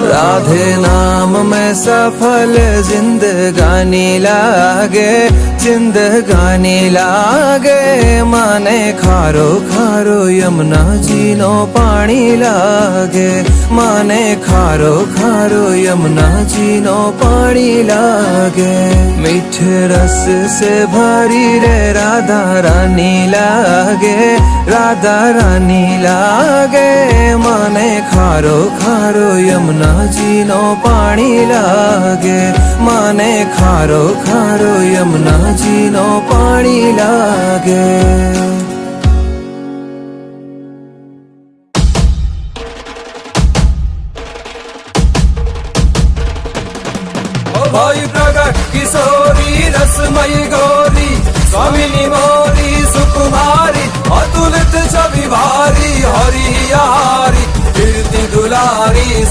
राधे नाम में सफल जिंदगानी लागे, जिंदगानी लागे। माने खारो खारो यमुना जी नो पानी लागे, माने खारो खारो यमुना जी नो पानी लागे। मीठे रस से भरी रे राधा रानी लागे, राधा रानी लागे। माने खारो खारो यमुना जी नो पानी लागे, माने खारो खारो यमुना जी नो पानी लागे। भाई प्रगट किशोरी रसमयी गौरी, स्वामिनी मोरी सुकुमारी, अतुलित छवि भारी, हरि हारी कीर्ति दुलारी।